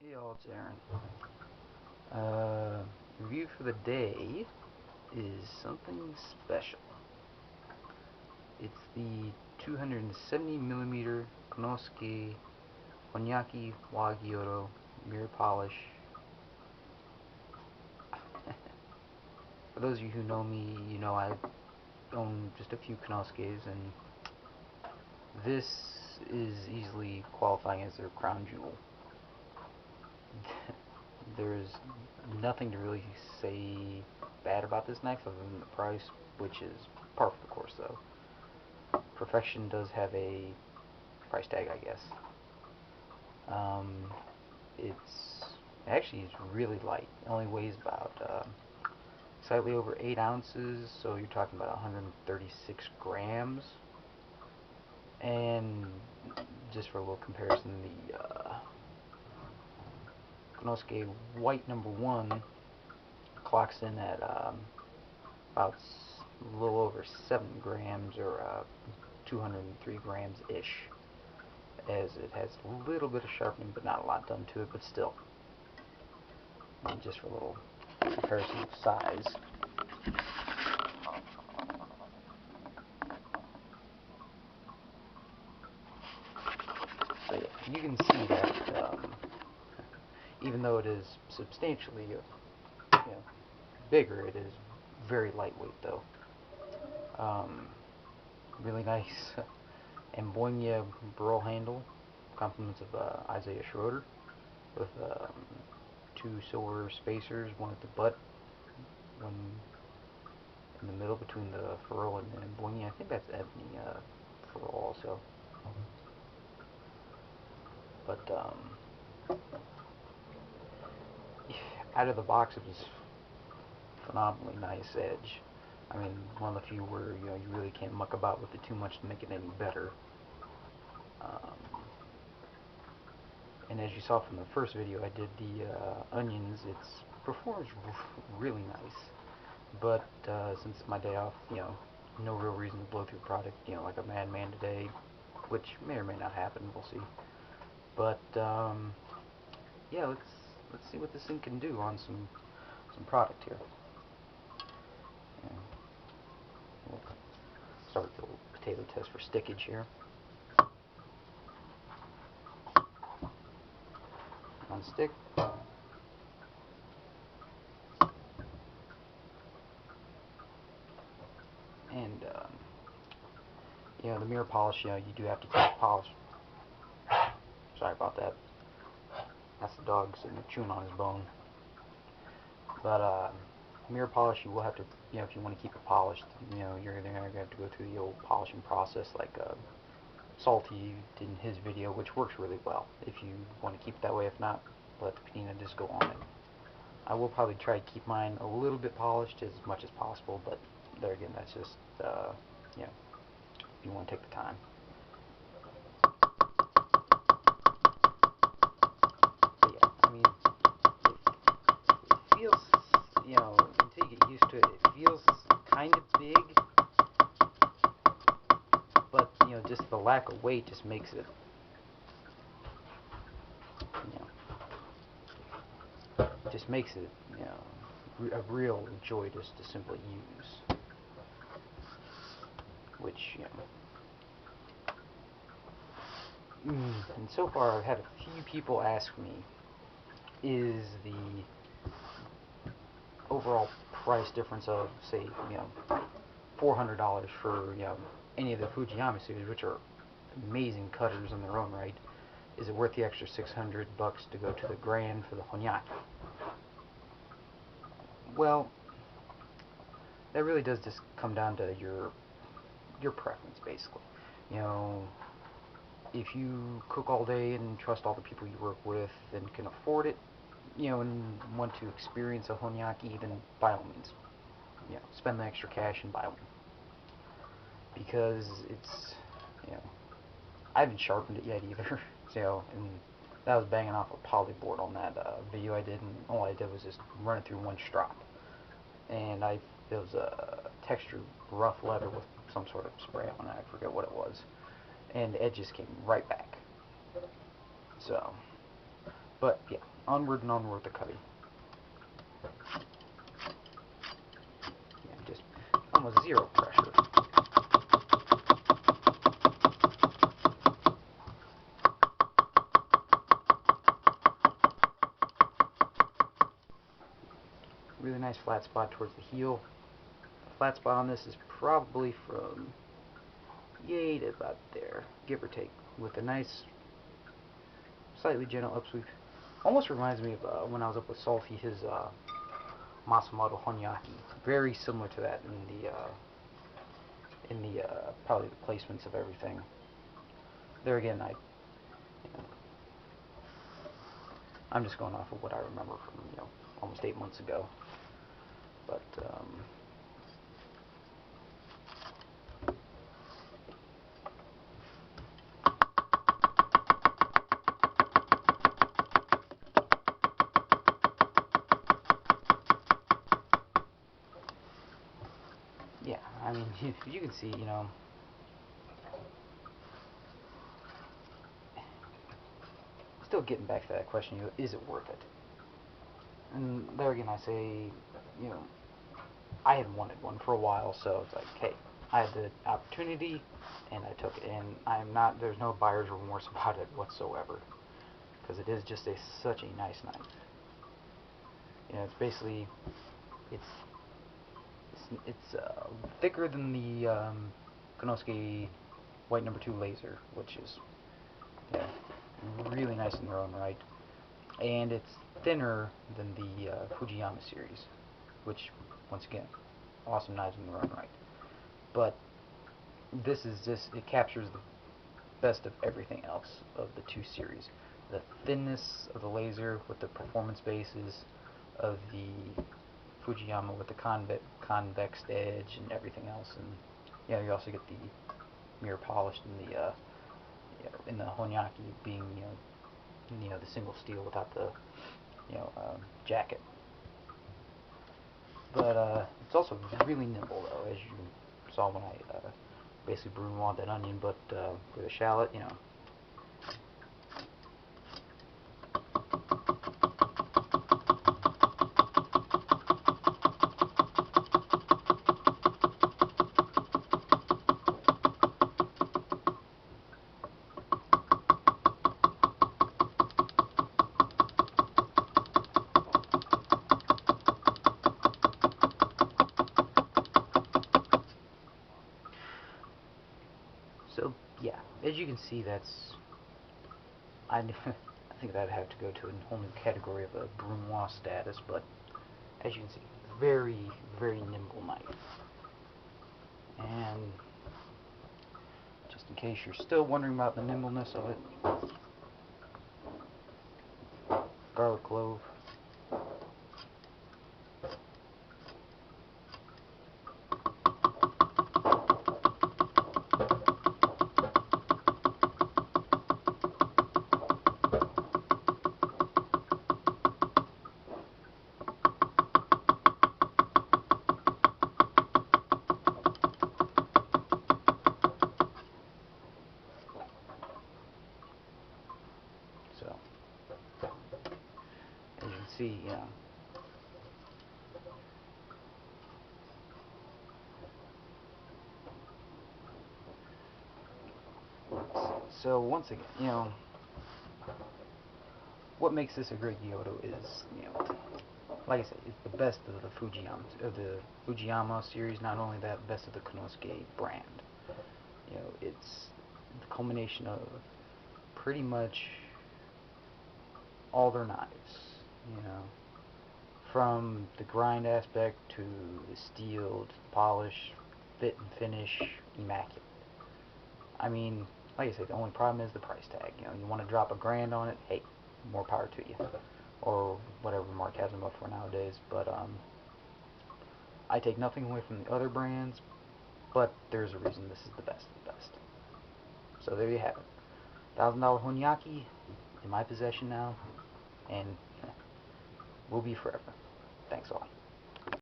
Hey all, it's Aaron. Review for the day is something special. It's the 270mm Konosuke Honyaki Wagioro mirror polish. For those of you who know me, you know I own just a few Konosukes, and this is easily qualifying as their crown jewel. There's nothing to really say bad about this knife other than the price, which is par for the course though. Perfection does have a price tag, I guess. It's actually really light. It only weighs about slightly over 8 ounces, so you're talking about 136 grams. And just for a little comparison, the Konosuke White number 1 clocks in at about a little over 7 grams, or 203 grams ish, as it has a little bit of sharpening but not a lot done to it, but still. And just for a little comparison of size. So yeah, you can see that even though it is substantially bigger, it is very lightweight though. Really nice Ambonia burl handle, compliments of Isaiah Schroeder, with 2 silver spacers, one at the butt, one in the middle between the ferrule and Ambonia. I think that's ebony ferrule also. But out of the box, it was phenomenally nice edge. I mean, one of the few where you really can't muck about with it too much to make it any better. And as you saw from the first video I did, the onions, it performs really nice. But since it's my day off, no real reason to blow through product, like a madman today, which may or may not happen. We'll see. But yeah, let's see what this thing can do on some product here. We'll start with the little potato test for stickage here. On stick. And the mirror polish, you do have to keep it polished. Sorry about that. That's the dog sitting there chewing on his bone. But mirror polish, you will have to, if you want to keep it polished, you're either going to have to go through the old polishing process like Salty did in his video, which works really well if you want to keep it that way. If not, let the patina just go on it. I will probably try to keep mine a little bit polished as much as possible, but there again, that's just, if you want to take the time. But yeah, I mean, it feels, until you get used to it, it feels kind of big, but, just the lack of weight just makes it, just makes it, a real joy just to simply use. Which, and so far I've had a few people ask me, is the overall price difference of, say, $400 for, any of the Fujiyama series, which are amazing cutters in their own right, is it worth the extra $600 to go to the grand for the Honyaki? Well, that really does just come down to your preference, basically. If you cook all day and trust all the people you work with and can afford it, and want to experience a Honyaki, then by all means, spend the extra cash and buy one. Because it's, I haven't sharpened it yet either, and I was banging off a polyboard on that video I did, and all I did was just run it through one strop. And it was a textured rough leather with some sort of spray on it, I forget what it was. And the edges came right back. So, But yeah, onward and onward with the cutting. Yeah, just almost zero pressure. Really nice flat spot towards the heel. Flat spot on this is probably from yay to about there, give or take, with a nice, slightly gentle upsweep. Almost reminds me of when I was up with Salty, his Masamoto Honyaki. Very similar to that in the probably the placements of everything. There again, I'm just going off of what I remember from almost 8 months ago. But yeah, I mean, you can see, still getting back to that question, is it worth it? And there again, I say, you know, I had wanted one for a while, so it's like, hey, I had the opportunity, and I took it. And I'm not, there's no buyer's remorse about it whatsoever, because it is just such a nice knife. It's basically, it's it's thicker than the Konosuke White Number 2 laser, which is really nice in their own right. And it's thinner than the Fujiyama series, which, once again, awesome knives in their own right. But this is just, it captures the best of everything else of the two series. The thinness of the laser with the performance bases of the Fujiyama with the convex edge and everything else, and yeah, you also get the mirror polished in the in the Honyaki being the single steel without the jacket. But it's also really nimble though, as you saw when I basically brunoired that onion. But for the shallot, so yeah, as you can see, that's I think that'd have to go to a whole new category of a brunoise status. But as you can see, very, very nimble knife. And just in case you're still wondering about the nimbleness of it, garlic clove. So, as you can see, so once again, what makes this a great Gyoto is, like I said, it's the best of the Fujiyama series. Not only that, best of the Konosuke brand. It's the culmination of pretty much all their knives. From the grind aspect to the steel, to the polish, fit and finish, immaculate. I mean, like I said, the only problem is the price tag. You want to drop $1,000 on it, hey, more power to you, or whatever Mark has them up for nowadays. But I take nothing away from the other brands, but there's a reason this is the best of the best. So there you have it, $1,000 Honyaki in my possession now, and will be forever. Thanks a lot.